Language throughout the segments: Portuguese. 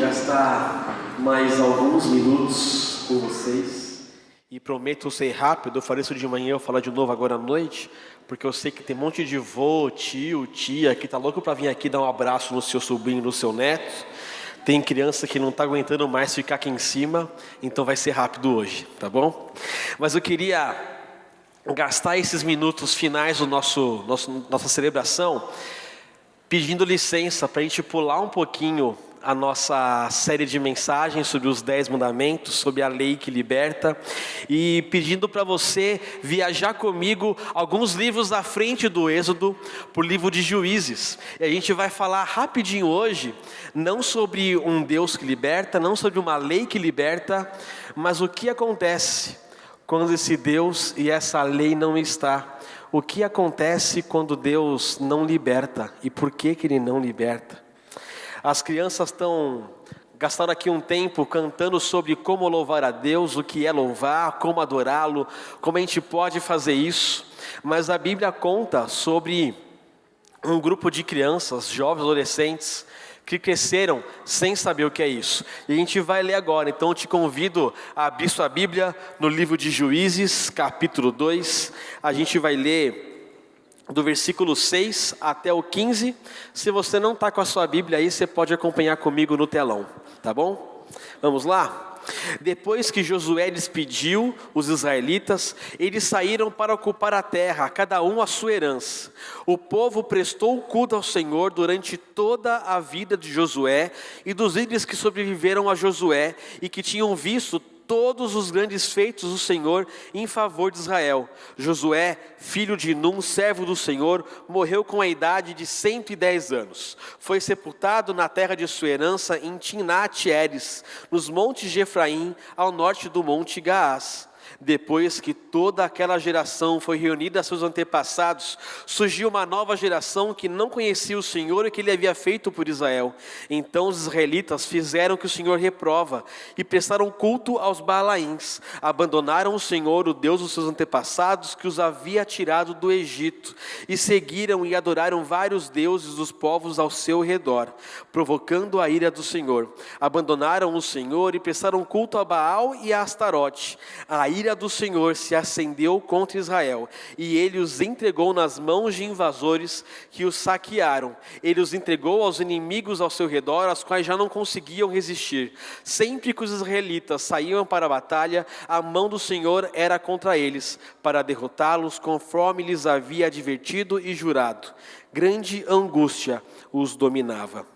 gastar mais alguns minutos com vocês. E prometo ser rápido, eu falei isso de manhã, eu vou falar de novo agora à noite, porque eu sei que tem um monte de vô, tio, tia, que tá louco para vir aqui dar um abraço no seu sobrinho, no seu neto. Tem criança que não tá aguentando mais ficar aqui em cima, então vai ser rápido hoje, tá bom? Mas eu queria gastar esses minutos finais do nossa celebração, pedindo licença para a gente pular um pouquinho a nossa série de mensagens sobre os 10 mandamentos, sobre a lei que liberta, e pedindo para você viajar comigo alguns livros à frente do Êxodo, por livro de Juízes. E a gente vai falar rapidinho hoje, não sobre um Deus que liberta, não sobre uma lei que liberta, mas o que acontece quando esse Deus e essa lei não está. O que acontece quando Deus não liberta e por que Ele não liberta? As crianças gastaram aqui um tempo cantando sobre como louvar a Deus, o que é louvar, como adorá-lo, como a gente pode fazer isso. Mas a Bíblia conta sobre um grupo de crianças, jovens, adolescentes, que cresceram sem saber o que é isso. E a gente vai ler agora, então eu te convido a abrir sua Bíblia no livro de Juízes, capítulo 2. A gente vai ler do versículo 6 até o 15. Se você não está com a sua Bíblia aí, você pode acompanhar comigo no telão, tá bom? Vamos lá? Depois que Josué despediu os israelitas, eles saíram para ocupar a terra, cada um a sua herança. O povo prestou culto ao Senhor durante toda a vida de Josué e dos líderes que sobreviveram a Josué e que tinham visto todos os grandes feitos do Senhor em favor de Israel. Josué, filho de Num, servo do Senhor, morreu com a idade de 110 anos. Foi sepultado na terra de sua herança em Timnat-Heres, nos montes de Efraim, ao norte do monte Gaás. Depois que toda aquela geração foi reunida a seus antepassados, surgiu uma nova geração que não conhecia o Senhor e o que Ele havia feito por Israel. Então os israelitas fizeram o que o Senhor reprova e prestaram culto aos Baalaíns. Abandonaram o Senhor, o Deus dos seus antepassados, que os havia tirado do Egito, e seguiram e adoraram vários deuses dos povos ao seu redor, provocando a ira do Senhor. Abandonaram o Senhor e prestaram culto a Baal e a Astarote. A ira do Senhor se acendeu contra Israel, e Ele os entregou nas mãos de invasores que os saquearam. Ele os entregou aos inimigos ao seu redor, aos quais já não conseguiam resistir. Sempre que os israelitas saíam para a batalha, a mão do Senhor era contra eles, para derrotá-los conforme lhes havia advertido e jurado. Grande angústia os dominava.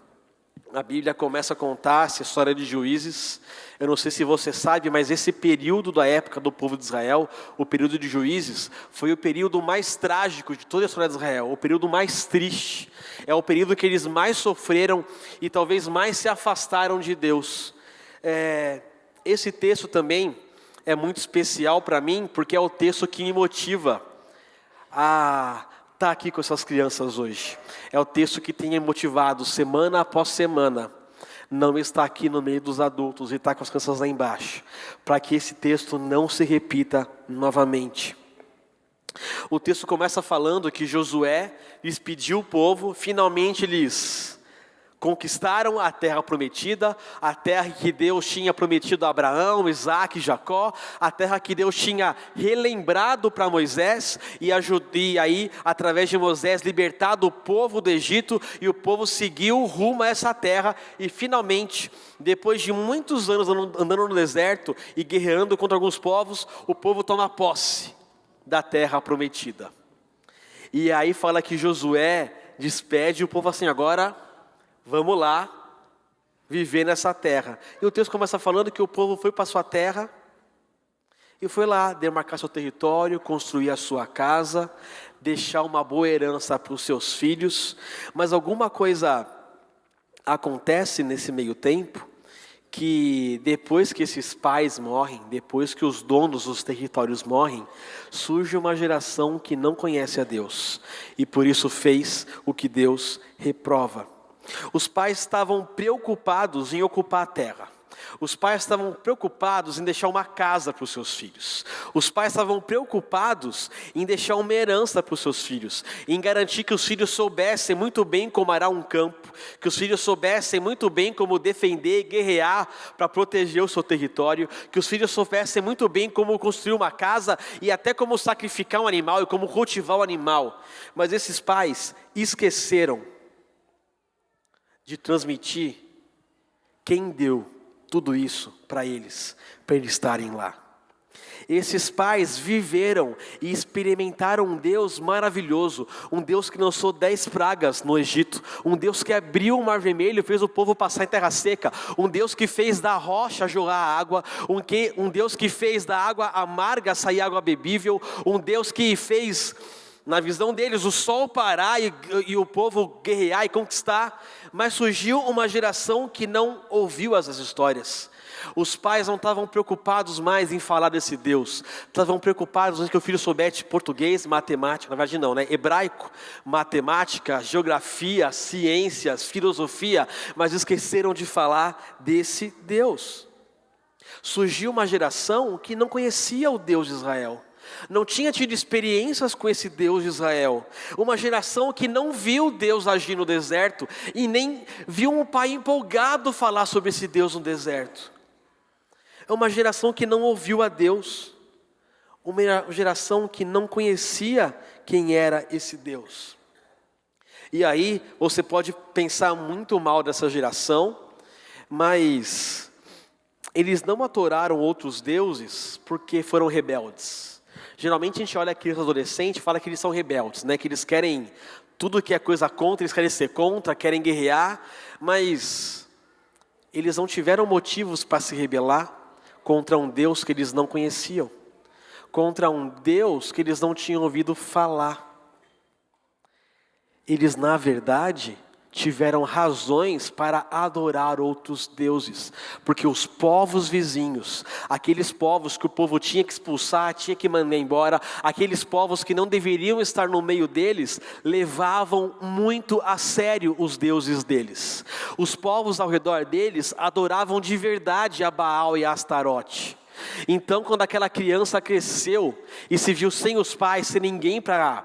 A Bíblia começa a contar essa história de Juízes. Eu não sei se você sabe, mas esse período da época do povo de Israel, o período de Juízes, foi o período mais trágico de toda a história de Israel, o período mais triste. É o período que eles mais sofreram e talvez mais se afastaram de Deus. Esse texto também é muito especial para mim, porque é o texto que me motiva a estar aqui com essas crianças hoje. É o texto que tem me motivado semana após semana, não está aqui no meio dos adultos e está com as crianças lá embaixo, para que esse texto não se repita novamente. O texto começa falando que Josué lhes pediu o povo, finalmente eles conquistaram a terra prometida, a terra que Deus tinha prometido a Abraão, Isaac e Jacó, a terra que Deus tinha relembrado para Moisés, e aí, através de Moisés, libertado o povo do Egito, e o povo seguiu rumo a essa terra, e finalmente, depois de muitos anos andando no deserto e guerreando contra alguns povos, o povo toma posse da terra prometida. E aí fala que Josué despede o povo assim: agora vamos lá viver nessa terra. E o texto começa falando que o povo foi para a sua terra e foi lá demarcar seu território, construir a sua casa, deixar uma boa herança para os seus filhos. Mas alguma coisa acontece nesse meio tempo, que depois que esses pais morrem, depois que os donos dos territórios morrem, surge uma geração que não conhece a Deus e por isso fez o que Deus reprova. Os pais estavam preocupados em ocupar a terra. Os pais estavam preocupados em deixar uma casa para os seus filhos. Os pais estavam preocupados em deixar uma herança para os seus filhos, em garantir que os filhos soubessem muito bem como arar um campo, que os filhos soubessem muito bem como defender e guerrear para proteger o seu território, que os filhos soubessem muito bem como construir uma casa e até como sacrificar um animal e como cultivar o animal. Mas esses pais esqueceram de transmitir quem deu tudo isso para eles estarem lá. Esses pais viveram e experimentaram um Deus maravilhoso, um Deus que lançou 10 pragas no Egito, um Deus que abriu o Mar Vermelho e fez o povo passar em terra seca, um Deus que fez da rocha jorrar água, um Deus que fez da água amarga sair água bebível, um Deus que fez, na visão deles, o sol parar e o povo guerrear e conquistar. Mas surgiu uma geração que não ouviu essas histórias. Os pais não estavam preocupados mais em falar desse Deus, estavam preocupados em que o filho soubesse português, matemática, na verdade não, né? Hebraico, matemática, geografia, ciências, filosofia, mas esqueceram de falar desse Deus. Surgiu uma geração que não conhecia o Deus de Israel, não tinha tido experiências com esse Deus de Israel. Uma geração que não viu Deus agir no deserto e nem viu um pai empolgado falar sobre esse Deus no deserto. É uma geração que não ouviu a Deus, uma geração que não conhecia quem era esse Deus. E aí você pode pensar muito mal dessa geração, mas eles não adoraram outros deuses porque foram rebeldes. Geralmente a gente olha criança adolescente e fala que eles são rebeldes, né? Que eles querem tudo que é coisa contra, eles querem ser contra, querem guerrear, mas eles não tiveram motivos para se rebelar contra um Deus que eles não conheciam, contra um Deus que eles não tinham ouvido falar. Eles, na verdade, tiveram razões para adorar outros deuses, porque os povos vizinhos, aqueles povos que o povo tinha que expulsar, tinha que mandar embora, aqueles povos que não deveriam estar no meio deles, levavam muito a sério os deuses deles. Os povos ao redor deles adoravam de verdade a Baal e a Astarote. Então, quando aquela criança cresceu e se viu sem os pais, sem ninguém para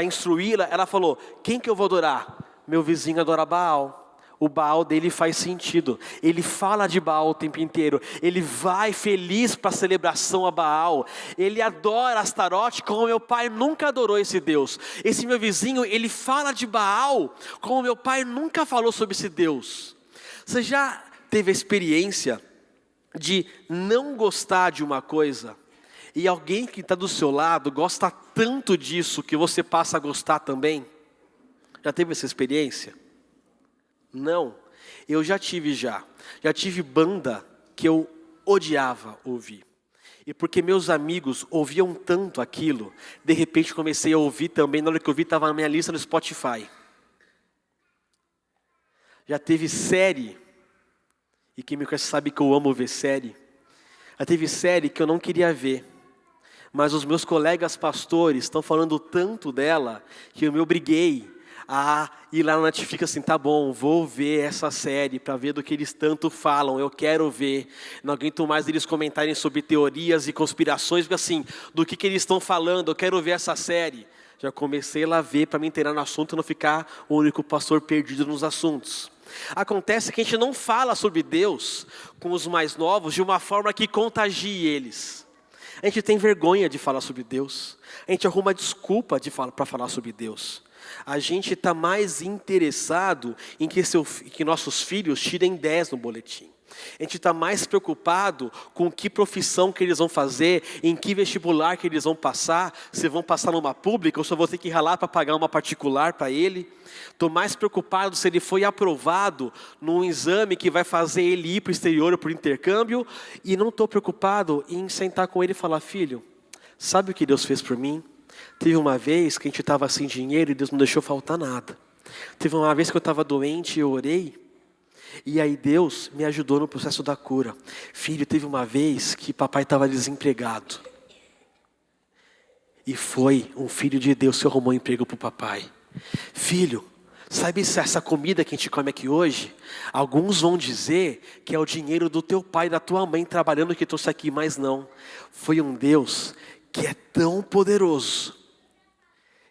instruí-la, ela falou: quem que eu vou adorar? Meu vizinho adora Baal. O Baal dele faz sentido. Ele fala de Baal o tempo inteiro. Ele vai feliz para a celebração a Baal. Ele adora Astarote como meu pai nunca adorou esse Deus. Esse meu vizinho, ele fala de Baal como meu pai nunca falou sobre esse Deus. Você já teve a experiência de não gostar de uma coisa e alguém que está do seu lado gosta tanto disso que você passa a gostar também? Já teve essa experiência? Não, eu já tive já tive banda que eu odiava ouvir, e porque meus amigos ouviam tanto aquilo, de repente comecei a ouvir também. Na hora que eu vi, estava na minha lista no Spotify. Já teve série, e quem me conhece sabe que eu amo ver série. Já teve série que eu não queria ver, mas os meus colegas pastores estão falando tanto dela, que eu me obriguei a ir lá na Netflix assim: tá bom, vou ver essa série para ver do que eles tanto falam, eu quero ver. Não aguento mais eles comentarem sobre teorias e conspirações, porque assim, do que eles estão falando, eu quero ver essa série. Já comecei lá a ver para me inteirar no assunto e não ficar o único pastor perdido nos assuntos. Acontece que a gente não fala sobre Deus com os mais novos de uma forma que contagie eles. A gente tem vergonha de falar sobre Deus, a gente arruma desculpa para falar sobre Deus. A gente está mais interessado em que nossos filhos tirem 10 no boletim. A gente está mais preocupado com que profissão que eles vão fazer, em que vestibular que eles vão passar, se vão passar numa pública ou se eu vou ter que ralar para pagar uma particular para ele. Estou mais preocupado se ele foi aprovado num exame que vai fazer ele ir para o exterior ou para o intercâmbio, e não estou preocupado em sentar com ele e falar: filho, sabe o que Deus fez por mim? Teve uma vez que a gente estava sem dinheiro e Deus não deixou faltar nada. Teve uma vez que eu estava doente e eu orei, e aí Deus me ajudou no processo da cura. Filho, teve uma vez que papai estava desempregado, e foi um filho de Deus que arrumou emprego para o papai. Filho, Sabe essa comida que a gente come aqui hoje? Alguns vão dizer que é o dinheiro do teu pai e da tua mãe trabalhando que trouxe aqui, mas não. Foi um Deus que é tão poderoso,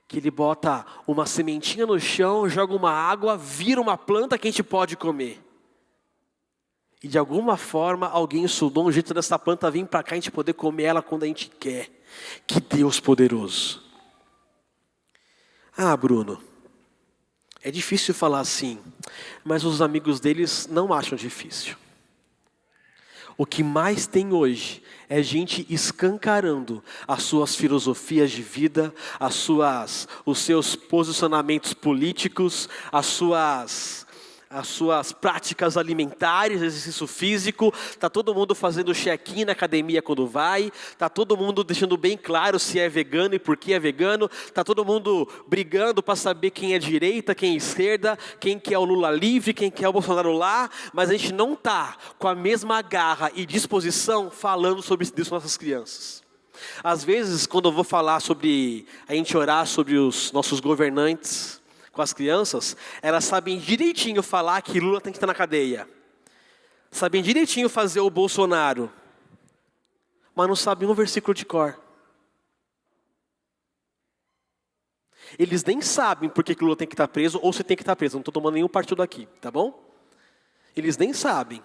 que Ele bota uma sementinha no chão, joga uma água, vira uma planta que a gente pode comer. E de alguma forma alguém estudou um jeito dessa planta vir para cá e a gente poder comer ela quando a gente quer. Que Deus poderoso. Ah, Bruno, é difícil falar assim, mas os amigos deles não acham difícil. O que mais tem hoje é gente escancarando as suas filosofias de vida, os seus posicionamentos políticos, as suas práticas alimentares, exercício físico. Está todo mundo fazendo check-in na academia quando vai. Está todo mundo deixando bem claro se é vegano e por que é vegano. Está todo mundo brigando para saber quem é direita, quem é esquerda, quem que é o Lula livre, quem que é o Bolsonaro lá. Mas a gente não está com a mesma garra e disposição falando sobre isso com nossas crianças. Às vezes, quando eu vou falar sobre a gente orar sobre os nossos governantes com as crianças, elas sabem direitinho falar que Lula tem que estar na cadeia. Sabem direitinho fazer o Bolsonaro. Mas não sabem um versículo de cor. Eles nem sabem por que Lula tem que estar preso ou se tem que estar preso. Não estou tomando nenhum partido aqui, tá bom? Eles nem sabem.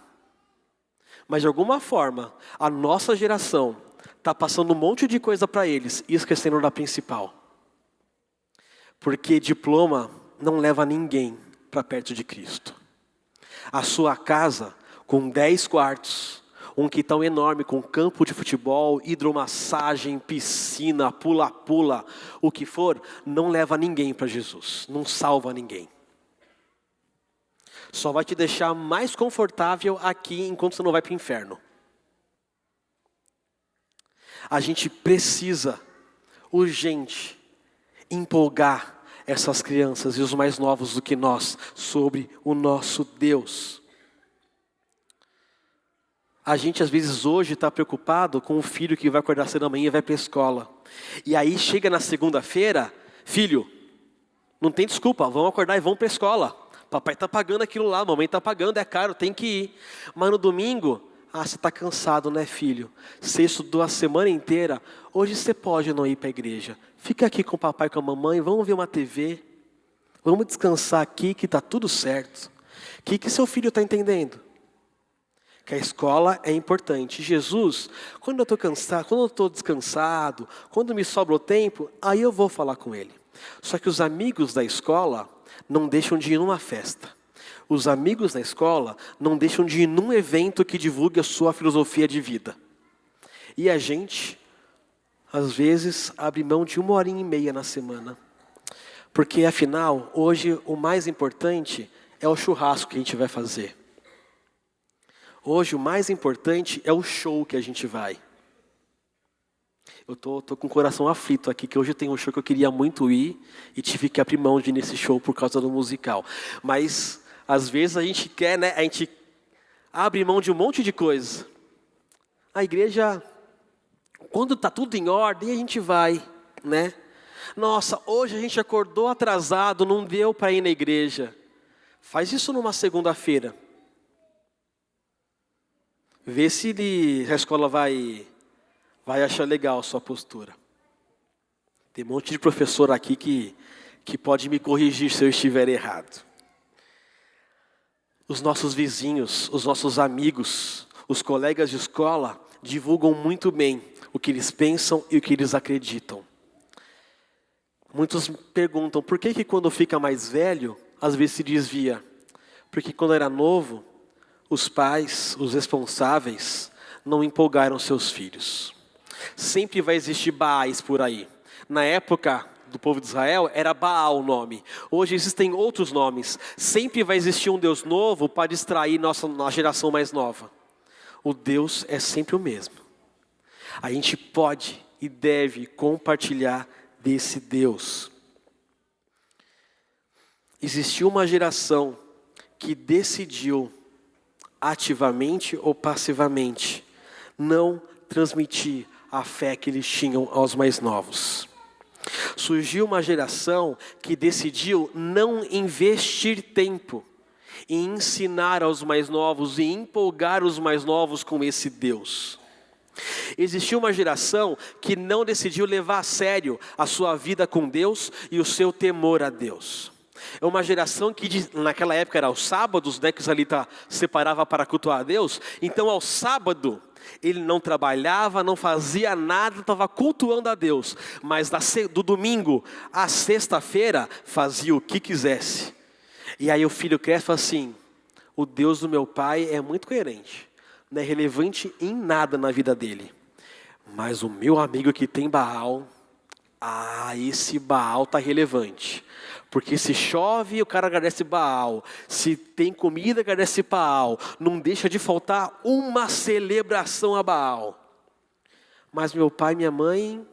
Mas de alguma forma, a nossa geração está passando um monte de coisa para eles e esquecendo da principal. Porque diploma não leva ninguém para perto de Cristo. A sua casa, com 10 quartos, um quintal enorme com campo de futebol, hidromassagem, piscina, pula-pula, o que for, não leva ninguém para Jesus, não salva ninguém. Só vai te deixar mais confortável aqui enquanto você não vai para o inferno. A gente precisa, urgente, empolgar essas crianças e os mais novos do que nós sobre o nosso Deus. A gente às vezes hoje está preocupado com o filho que vai acordar cedo da manhã e vai para a escola. E aí chega na segunda-feira, filho, não tem desculpa, vão acordar e vão para a escola. Papai está pagando aquilo lá, mamãe está pagando, é caro, tem que ir. Mas no domingo, você está cansado, né, filho? Você estudou a semana inteira, hoje você pode não ir para a igreja. Fica aqui com o papai e com a mamãe, vamos ver uma TV. Vamos descansar aqui que está tudo certo. O que seu filho está entendendo? Que a escola é importante. Jesus, quando eu estou cansado, quando eu estou descansado, quando me sobra o tempo, aí eu vou falar com ele. Só que os amigos da escola não deixam de ir numa festa. Os amigos da escola não deixam de ir num evento que divulgue a sua filosofia de vida. E a gente, às vezes, abre mão de 1h30 na semana. Porque, afinal, hoje o mais importante é o churrasco que a gente vai fazer. Hoje o mais importante é o show que a gente vai. Eu tô com o coração aflito aqui, que hoje tem um show que eu queria muito ir e tive que abrir mão de ir nesse show por causa do musical. Mas, às vezes, a gente quer, né? A gente abre mão de um monte de coisa. A igreja, quando está tudo em ordem, a gente vai, né? Nossa, hoje a gente acordou atrasado, não deu para ir na igreja. Faz isso numa segunda-feira. Vê se a escola vai achar legal a sua postura. Tem um monte de professor aqui que pode me corrigir se eu estiver errado. Os nossos vizinhos, os nossos amigos, os colegas de escola divulgam muito bem o que eles pensam e o que eles acreditam. Muitos perguntam, por que quando fica mais velho, às vezes se desvia? Porque quando era novo, os pais, os responsáveis, não empolgaram seus filhos. Sempre vai existir Baais por aí. Na época do povo de Israel, era Baal o nome. Hoje existem outros nomes. Sempre vai existir um Deus novo para distrair nossa geração mais nova. O Deus é sempre o mesmo. A gente pode e deve compartilhar desse Deus. Existiu uma geração que decidiu, ativamente ou passivamente, não transmitir a fé que eles tinham aos mais novos. Surgiu uma geração que decidiu não investir tempo em ensinar aos mais novos e empolgar os mais novos com esse Deus. Existiu uma geração que não decidiu levar a sério a sua vida com Deus e o seu temor a Deus. É uma geração que naquela época era aos sábados, né, que o israelita separava para cultuar a Deus. Então ao sábado ele não trabalhava, não fazia nada, estava cultuando a Deus. Mas do domingo à sexta-feira fazia o que quisesse. E aí o filho cresce e fala assim: o Deus do meu pai é muito coerente, não é relevante em nada na vida dele. Mas o meu amigo que tem Baal, esse Baal está relevante. Porque se chove, o cara agradece Baal. Se tem comida, agradece Baal. Não deixa de faltar uma celebração a Baal. Mas meu pai e minha mãe,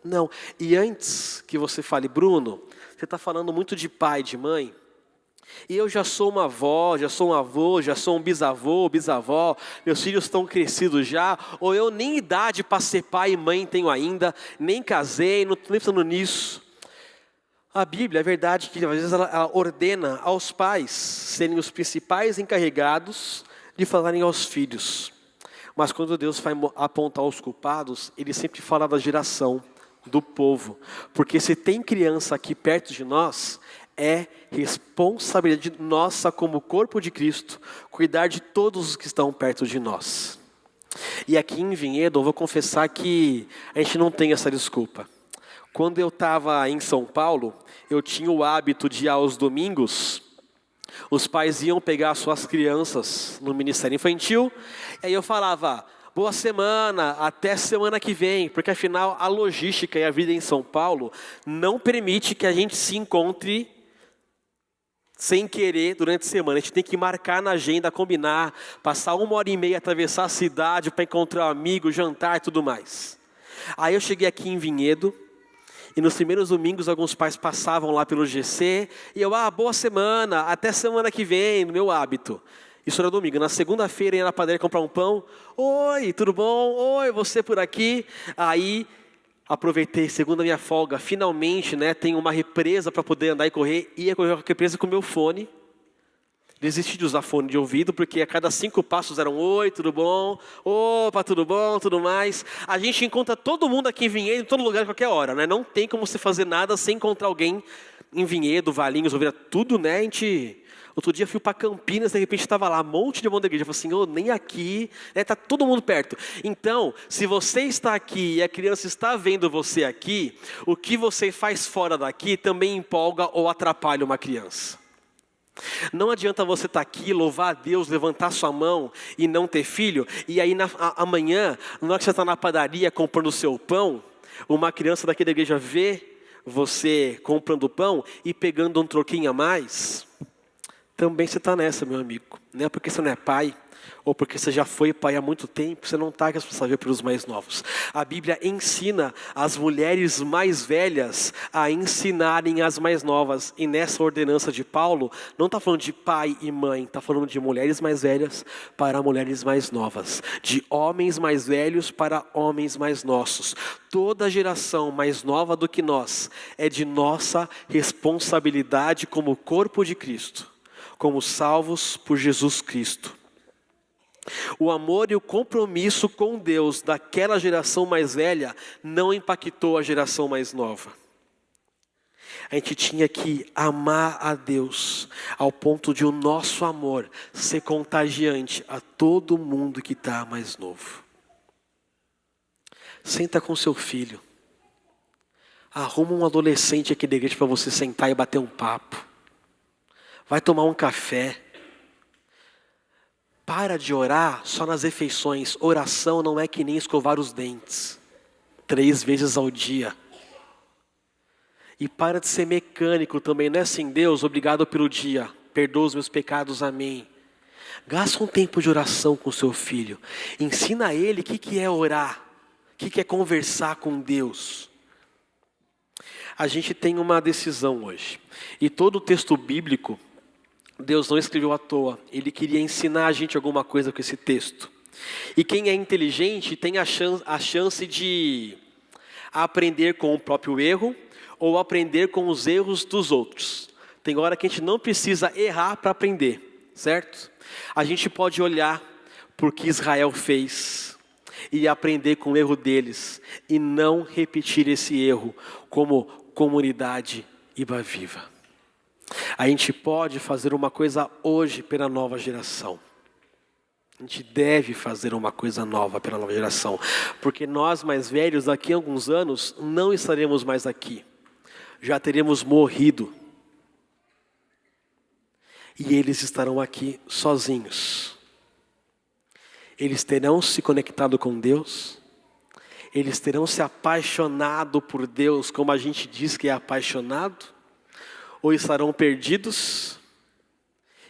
não. E antes que você fale, Bruno, você está falando muito de pai, de mãe. E eu já sou uma avó, já sou um avô, já sou um bisavô, bisavó. Meus filhos estão crescidos já. Ou eu nem idade para ser pai e mãe tenho ainda. Nem casei, não estou nem pensando nisso. A Bíblia, é verdade que às vezes ela ordena aos pais serem os principais encarregados de falarem aos filhos. Mas quando Deus vai apontar os culpados, Ele sempre fala da geração, do povo. Porque se tem criança aqui perto de nós, é responsabilidade nossa como corpo de Cristo, cuidar de todos os que estão perto de nós. E aqui em Vinhedo, eu vou confessar que a gente não tem essa desculpa. Quando eu estava em São Paulo, eu tinha o hábito de ir aos domingos, os pais iam pegar suas crianças no Ministério Infantil, e aí eu falava: boa semana, até semana que vem, porque afinal a logística e a vida em São Paulo não permite que a gente se encontre sem querer durante a semana. A gente tem que marcar na agenda, combinar, passar 1h30, atravessar a cidade para encontrar um amigo, jantar e tudo mais. Aí eu cheguei aqui em Vinhedo, e nos primeiros domingos alguns pais passavam lá pelo GC, e eu, boa semana, até semana que vem, no meu hábito. Isso era domingo. Na segunda-feira ia na padaria comprar um pão. Oi, tudo bom? Oi, você por aqui? Aí aproveitei, segunda minha folga, finalmente, né, tem uma represa para poder andar e correr. Ia correr com a represa com o meu fone. Desisti de usar fone de ouvido, porque a cada 5 passos eram: oi, tudo bom? Opa, tudo bom? Tudo mais. A gente encontra todo mundo aqui em Vinhedo, em todo lugar, a qualquer hora, né? Não tem como você fazer nada sem encontrar alguém em Vinhedo, Valinhos, Ovelha, tudo, né? Outro dia fui para Campinas, de repente estava lá, um monte de irmão da igreja. Eu falei assim: nem aqui, né? Tá todo mundo perto. Então, se você está aqui e a criança está vendo você aqui, o que você faz fora daqui também empolga ou atrapalha uma criança. Não adianta você estar aqui, louvar a Deus, levantar sua mão e não ter filho, e aí amanhã, na hora que você está na padaria comprando o seu pão, uma criança daqui da igreja vê você comprando pão e pegando um troquinho a mais. Também você está nessa, meu amigo. Não é porque você não é pai, ou porque você já foi pai há muito tempo, você não está responsável pelos mais novos. A Bíblia ensina as mulheres mais velhas a ensinarem as mais novas. E nessa ordenança de Paulo, não está falando de pai e mãe, está falando de mulheres mais velhas para mulheres mais novas. De homens mais velhos para homens mais nossos. Toda geração mais nova do que nós é de nossa responsabilidade como corpo de Cristo, como salvos por Jesus Cristo. O amor e o compromisso com Deus daquela geração mais velha não impactou a geração mais nova. A gente tinha que amar a Deus ao ponto de o nosso amor ser contagiante a todo mundo que está mais novo. Senta com seu filho. Arruma um adolescente aqui da igreja para você sentar e bater um papo. Vai tomar um café. Para de orar só nas refeições. Oração não é que nem escovar os dentes 3 vezes ao dia. E para de ser mecânico também. Não é assim: Deus, obrigado pelo dia, perdoa os meus pecados, amém. Gasta um tempo de oração com seu filho. Ensina a ele o que é orar, o que é conversar com Deus. A gente tem uma decisão hoje. E todo o texto bíblico, Deus não escreveu à toa. Ele queria ensinar a gente alguma coisa com esse texto. E quem é inteligente tem a chance de aprender com o próprio erro ou aprender com os erros dos outros. Tem hora que a gente não precisa errar para aprender, certo? A gente pode olhar para o que Israel fez e aprender com o erro deles e não repetir esse erro como comunidade Iba Viva. A gente pode fazer uma coisa hoje pela nova geração. A gente deve fazer uma coisa nova pela nova geração, porque nós mais velhos, daqui a alguns anos, não estaremos mais aqui. Já teremos morrido. E eles estarão aqui sozinhos. Eles terão se conectado com Deus. Eles terão se apaixonado por Deus, como a gente diz que é apaixonado. Ou estarão perdidos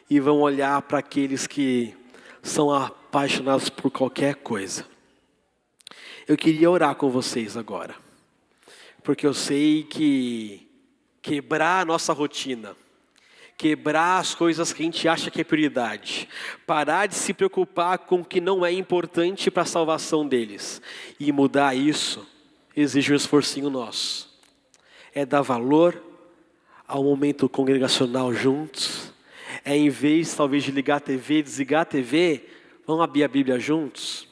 e vão olhar para aqueles que são apaixonados por qualquer coisa. Eu queria orar com vocês agora, porque eu sei que quebrar a nossa rotina, quebrar as coisas que a gente acha que é prioridade, parar de se preocupar com o que não é importante para a salvação deles, e mudar isso, exige um esforcinho nosso. É dar valor ao momento congregacional juntos, é em vez talvez de ligar a TV, desligar a TV, vamos abrir a Bíblia juntos,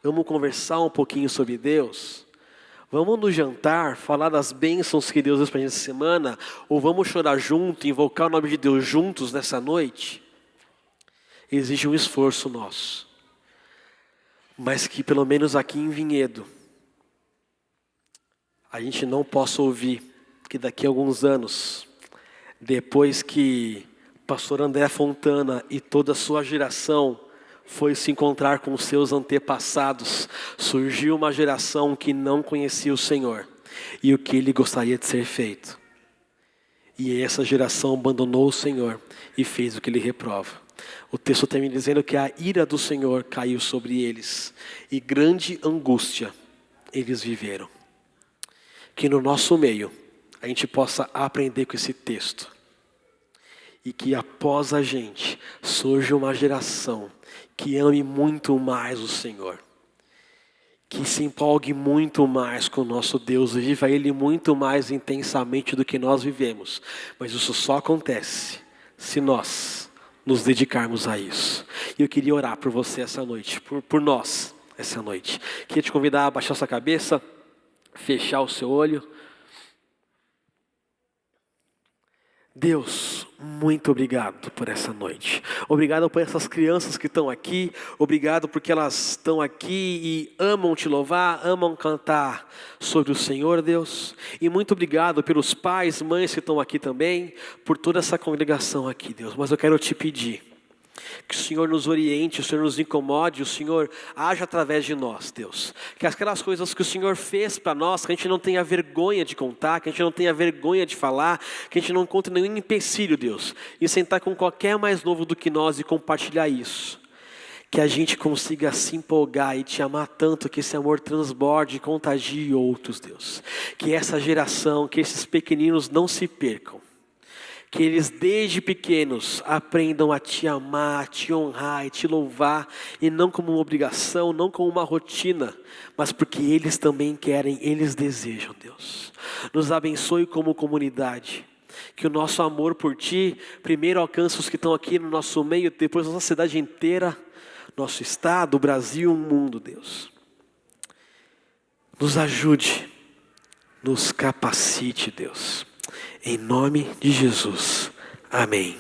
vamos conversar um pouquinho sobre Deus, vamos no jantar falar das bênçãos que Deus deu para a gente essa semana, ou vamos chorar junto, invocar o nome de Deus juntos nessa noite. Exige um esforço nosso, mas que pelo menos aqui em Vinhedo, a gente não possa ouvir que daqui a alguns anos, depois que pastor André Fontana e toda a sua geração foi se encontrar com os seus antepassados, surgiu uma geração que não conhecia o Senhor e o que ele gostaria de ser feito. E essa geração abandonou o Senhor e fez o que ele reprova. O texto termina dizendo que a ira do Senhor caiu sobre eles e grande angústia eles viveram. Que no nosso meio a gente possa aprender com esse texto. E que após a gente surja uma geração que ame muito mais o Senhor. Que se empolgue muito mais com o nosso Deus e viva Ele muito mais intensamente do que nós vivemos. Mas isso só acontece se nós nos dedicarmos a isso. E eu queria orar por você essa noite, por nós essa noite. Queria te convidar a abaixar sua cabeça, fechar o seu olho. Deus, muito obrigado por essa noite. Obrigado por essas crianças que estão aqui. Obrigado porque elas estão aqui e amam te louvar, amam cantar sobre o Senhor, Deus. E muito obrigado pelos pais, mães que estão aqui também, por toda essa congregação aqui, Deus. Mas eu quero te pedir que o Senhor nos oriente, o Senhor nos incomode, o Senhor haja através de nós, Deus. Que aquelas coisas que o Senhor fez para nós, que a gente não tenha vergonha de contar, que a gente não tenha vergonha de falar, que a gente não encontre nenhum empecilho, Deus, e sentar com qualquer mais novo do que nós e compartilhar isso. Que a gente consiga se empolgar e te amar tanto, que esse amor transborde e contagie outros, Deus. Que essa geração, que esses pequeninos não se percam. Que eles desde pequenos aprendam a te amar, a te honrar e te louvar, e não como uma obrigação, não como uma rotina, mas porque eles também querem, eles desejam, Deus. Nos abençoe como comunidade, que o nosso amor por ti, primeiro alcance os que estão aqui no nosso meio, depois a nossa cidade inteira, nosso estado, o Brasil, o mundo, Deus. Nos ajude, nos capacite, Deus. Em nome de Jesus. Amém.